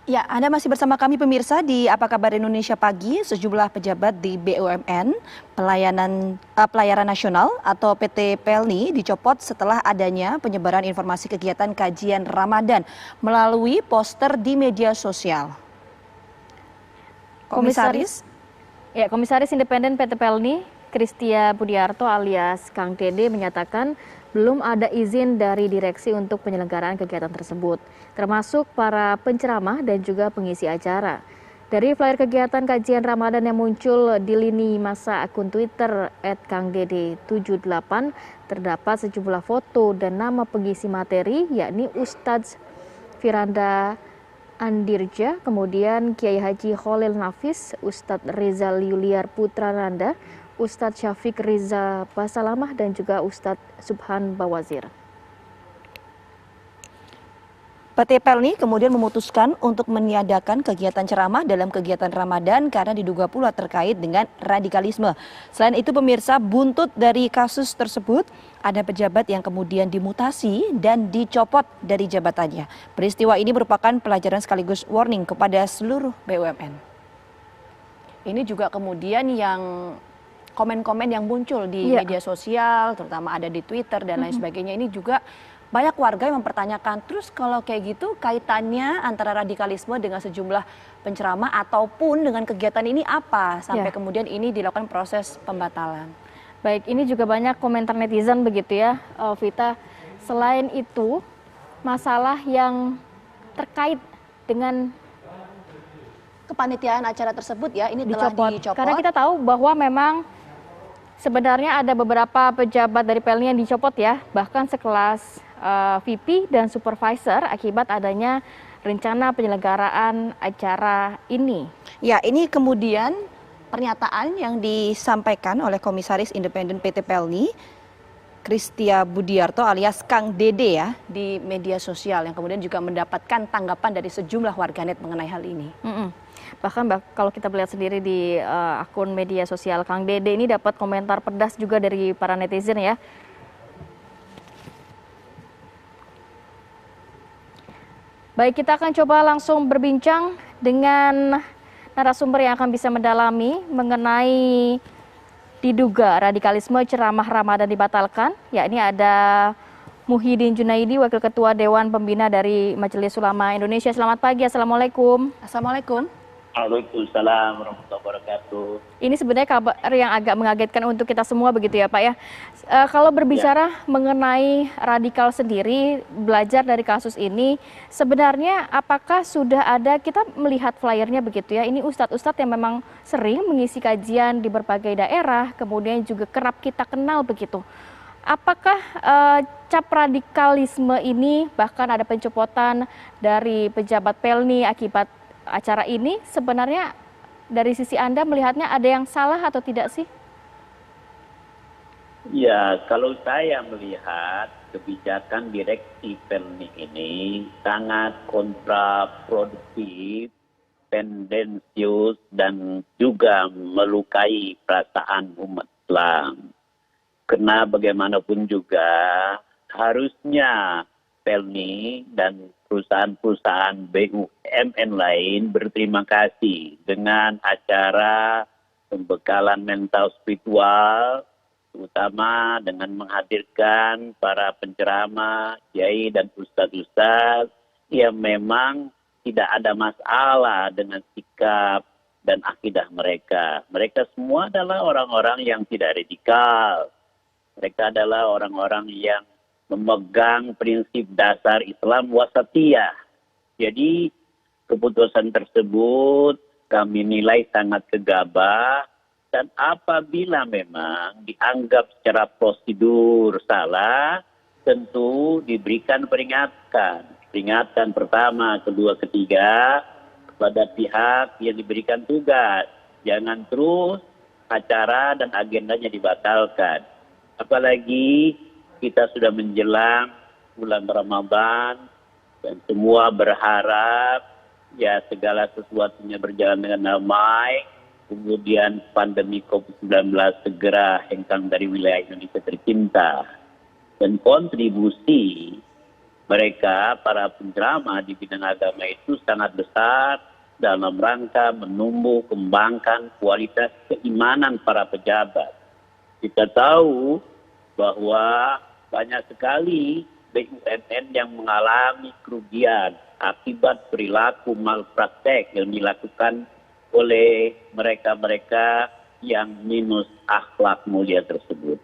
Ya, Anda masih bersama kami pemirsa di Apa Kabar Indonesia Pagi. Sejumlah pejabat di BUMN, Pelayaran Nasional atau PT PELNI dicopot setelah adanya penyebaran informasi kegiatan kajian Ramadan melalui poster di media sosial. Komisaris Komisaris Independen PT PELNI, Kristia Budiarto alias Kang Dede menyatakan belum ada izin dari direksi untuk penyelenggaraan kegiatan tersebut, termasuk para penceramah dan juga pengisi acara. Dari flyer kegiatan kajian Ramadan yang muncul di lini masa akun Twitter @kangdede78 terdapat sejumlah foto dan nama pengisi materi yakni Ustadz Firanda Andirja, kemudian Kiai Haji Kholil Nafis, Ustadz Rizal Yuliar Putrananda, Ustadz Syafiq Riza Basalamah, dan juga Ustadz Subhan Bawazir. PT PELNI kemudian memutuskan untuk meniadakan kegiatan ceramah dalam kegiatan Ramadan karena diduga pula terkait dengan radikalisme. Selain itu pemirsa, buntut dari kasus tersebut ada pejabat yang kemudian dimutasi dan dicopot dari jabatannya. Peristiwa ini merupakan pelajaran sekaligus warning kepada seluruh BUMN. Ini juga kemudian yang komen-komen yang muncul di media sosial, terutama ada di Twitter dan lain sebagainya, ini juga banyak warga yang mempertanyakan, terus kalau kayak gitu kaitannya antara radikalisme dengan sejumlah penceramah ataupun dengan kegiatan ini apa? Sampai kemudian ini dilakukan proses pembatalan. Baik, ini juga banyak komentar netizen begitu ya, Vita. Selain itu, masalah yang terkait dengan kepanitiaan acara tersebut ya, ini telah dicopot. Karena kita tahu bahwa memang sebenarnya ada beberapa pejabat dari PELNI yang dicopot ya, bahkan sekelas VP dan supervisor akibat adanya rencana penyelenggaraan acara ini. Ya, ini kemudian pernyataan yang disampaikan oleh Komisaris Independen PT PELNI, Kristia Budiarto alias Kang Dede ya, di media sosial yang kemudian juga mendapatkan tanggapan dari sejumlah warganet mengenai hal ini. Bahkan kalau kita melihat sendiri di akun media sosial Kang Dede ini dapat komentar pedas juga dari para netizen ya. Baik, kita akan coba langsung berbincang dengan narasumber yang akan bisa mendalami mengenai diduga radikalisme ceramah Ramadan dibatalkan. Ya, ini ada Muhyiddin Junaidi, Wakil Ketua Dewan Pembina dari Majelis Ulama Indonesia. Selamat pagi, Assalamualaikum. Assalamualaikum. Waalaikumsalam warahmatullahi wabarakatuh. Ini sebenarnya kabar yang agak mengagetkan untuk kita semua begitu ya Pak ya. Kalau berbicara mengenai radikal sendiri, belajar dari kasus ini, sebenarnya apakah sudah ada, kita melihat flyernya begitu ya, ini ustadz-ustadz yang memang sering mengisi kajian di berbagai daerah, kemudian juga kerap kita kenal begitu. Apakah cap radikalisme ini, bahkan ada pencopotan dari pejabat PELNI akibat acara ini, sebenarnya dari sisi Anda melihatnya ada yang salah atau tidak sih? Ya, kalau saya melihat kebijakan direksi PELNI ini sangat kontraproduktif, tendensius, dan juga melukai perasaan umat Islam. Karena bagaimanapun juga harusnya PELNI dan perusahaan-perusahaan BUMN lain berterima kasih dengan acara pembekalan mental spiritual, terutama dengan menghadirkan para penceramah, kiai dan ustadz-ustadz yang memang tidak ada masalah dengan sikap dan akidah mereka. Mereka semua adalah orang-orang yang tidak radikal. Mereka adalah orang-orang yang memegang prinsip dasar Islam wasatiyah. Jadi keputusan tersebut kami nilai sangat gegabah, dan apabila memang dianggap secara prosedur salah, tentu diberikan peringatan. Peringatan pertama, kedua, ketiga kepada pihak yang diberikan tugas. Jangan terus acara dan agendanya dibatalkan. Apalagi kita sudah menjelang bulan Ramadan dan semua berharap ya segala sesuatunya berjalan dengan damai, kemudian pandemi COVID-19 segera hengkang dari wilayah Indonesia tercinta, dan kontribusi mereka, para penceramah di bidang agama itu sangat besar dalam rangka menumbuh kembangkan kualitas keimanan para pejabat. Kita tahu bahwa banyak sekali BUMN yang mengalami kerugian akibat perilaku malpraktek yang dilakukan oleh mereka-mereka yang minus akhlak mulia tersebut.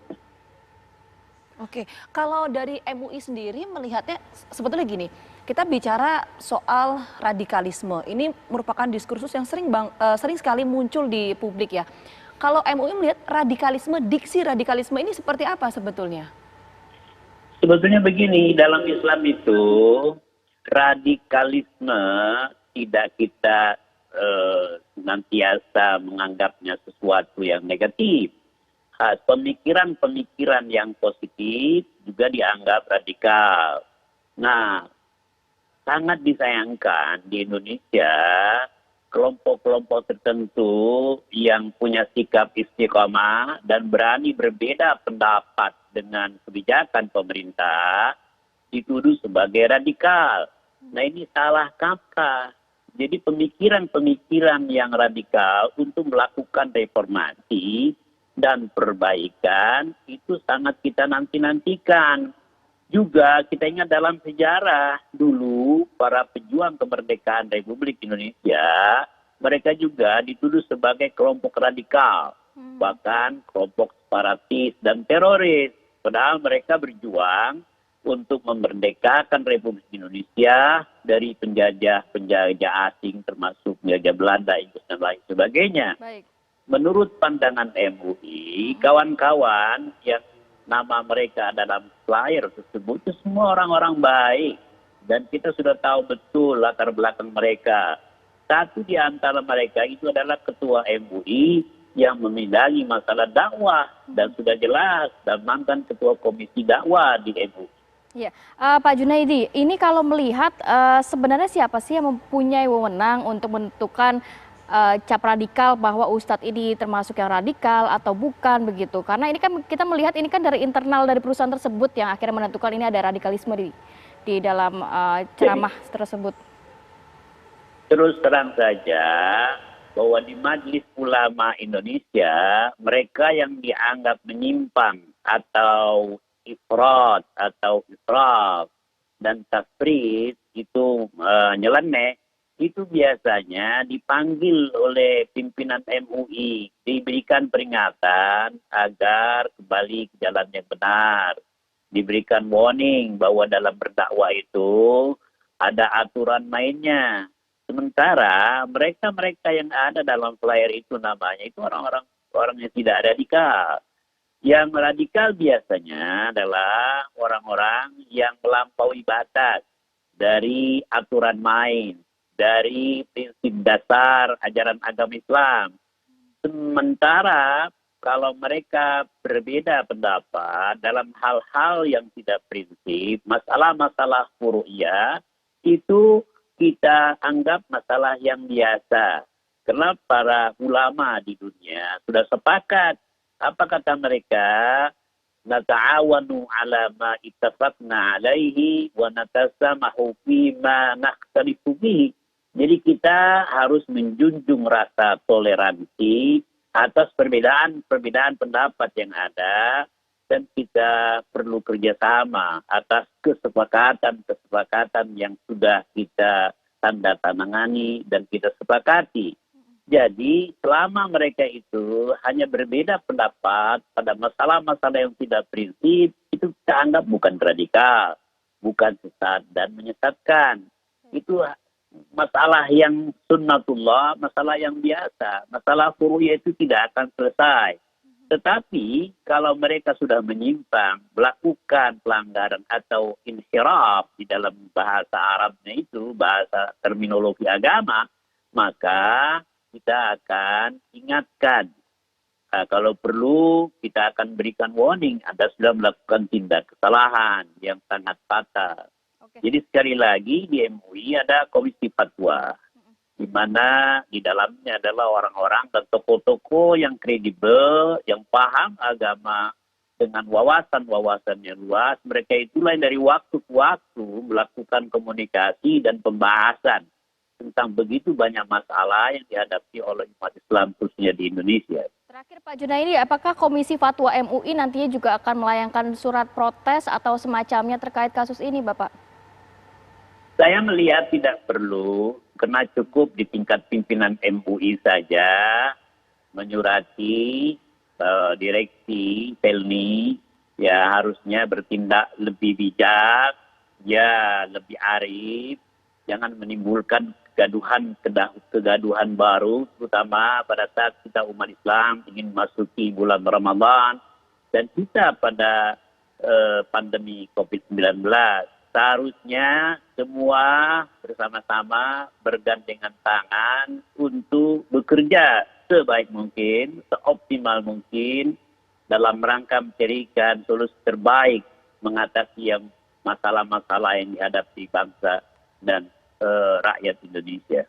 Oke, kalau dari MUI sendiri melihatnya sebetulnya gini, kita bicara soal radikalisme. Ini merupakan diskursus yang sering sekali muncul di publik ya. Kalau MUI melihat radikalisme, diksi radikalisme ini seperti apa sebetulnya? Sebetulnya begini, dalam Islam itu radikalisme tidak kita senantiasa menganggapnya sesuatu yang negatif. Pemikiran-pemikiran yang positif juga dianggap radikal. Nah, sangat disayangkan di Indonesia kelompok-kelompok tertentu yang punya sikap istiqomah dan berani berbeda pendapat dengan kebijakan pemerintah dituduh sebagai radikal. Nah, ini salah kaprah. Jadi pemikiran-pemikiran yang radikal untuk melakukan reformasi dan perbaikan itu sangat kita nanti-nantikan. Juga kita ingat dalam sejarah dulu para pejuang kemerdekaan Republik Indonesia, mereka juga dituduh sebagai kelompok radikal, bahkan kelompok separatis dan teroris. Padahal mereka berjuang untuk memerdekakan Republik Indonesia dari penjajah asing termasuk penjajah Belanda, Inggris dan lain sebagainya. Baik. Menurut pandangan MUI, kawan-kawan yang nama mereka dalam flyer tersebut itu semua orang-orang baik. Dan kita sudah tahu betul latar belakang mereka. Satu di antara mereka itu adalah ketua MUI yang memindahi masalah dakwah. Dan sudah jelas, dan mantan ketua komisi dakwah di MUI. Ya, Pak Junaidi, ini kalau melihat sebenarnya siapa sih yang mempunyai wewenang untuk menentukan cap radikal bahwa Ustadz ini termasuk yang radikal atau bukan begitu? Karena ini kan kita melihat ini kan dari internal dari perusahaan tersebut yang akhirnya menentukan ini ada radikalisme di dalam ceramah tersebut. Terus terang saja bahwa di Majelis Ulama Indonesia mereka yang dianggap menyimpang atau ifrat atau israf dan tafrid itu nyeleneh, itu biasanya dipanggil oleh pimpinan MUI, diberikan peringatan agar kembali ke jalan yang benar, diberikan warning bahwa dalam berdakwah itu ada aturan mainnya. Sementara mereka-mereka yang ada dalam flyer itu namanya itu orang yang tidak radikal. Yang radikal biasanya adalah orang-orang yang melampaui batas dari aturan main, dari prinsip dasar ajaran agama Islam. Sementara kalau mereka berbeda pendapat dalam hal-hal yang tidak prinsip, masalah-masalah furu'iyah, itu kita anggap masalah yang biasa. Karena para ulama di dunia sudah sepakat. Apa kata mereka? Nata'awanu ala ma ittafaqna alaihi wa natasamahu fima nakhtalifu bihi. Jadi kita harus menjunjung rasa toleransi atas perbedaan pendapat yang ada, dan kita perlu kerjasama atas kesepakatan yang sudah kita tanda tangani dan kita sepakati. Jadi selama mereka itu hanya berbeda pendapat pada masalah-masalah yang tidak prinsip, itu kita anggap bukan radikal, bukan sesat dan menyesatkan. Itu masalah yang sunnatullah, masalah yang biasa. Masalah furu'iyah itu tidak akan selesai. Tetapi kalau mereka sudah menyimpang, melakukan pelanggaran atau inhiraf di dalam bahasa Arabnya itu, bahasa terminologi agama, maka kita akan ingatkan. Kalau perlu, kita akan berikan warning. Anda sudah melakukan tindak kesalahan yang sangat fatal. Jadi sekali lagi di MUI ada komisi fatwa, di mana di dalamnya adalah orang-orang dan tokoh-tokoh yang kredibel, yang paham agama, dengan wawasan-wawasan yang luas, mereka itulah yang dari waktu ke waktu melakukan komunikasi dan pembahasan tentang begitu banyak masalah yang dihadapi oleh umat Islam khususnya di Indonesia. Terakhir Pak Junaidi, apakah Komisi Fatwa MUI nantinya juga akan melayangkan surat protes atau semacamnya terkait kasus ini, Bapak? Saya melihat tidak perlu, karena cukup di tingkat pimpinan MUI saja menyurati direksi Pelni, ya harusnya bertindak lebih bijak, ya lebih arif, jangan menimbulkan kegaduhan baru, terutama pada saat kita umat Islam ingin masuki bulan Ramadan dan kita pada pandemi COVID-19. Seharusnya semua bersama-sama bergandengan tangan untuk bekerja sebaik mungkin, seoptimal mungkin dalam rangka mencarikan solusi terbaik mengatasi yang masalah-masalah yang dihadapi bangsa dan rakyat Indonesia.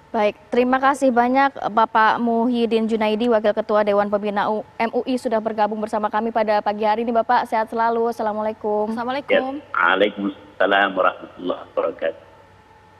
Baik, terima kasih banyak Bapak Muhyiddin Junaidi, Wakil Ketua Dewan Pembina MUI sudah bergabung bersama kami pada pagi hari ini. Bapak, sehat selalu. Assalamualaikum. Assalamualaikum. Ya, Waalaikumsalam warahmatullahi wabarakatuh.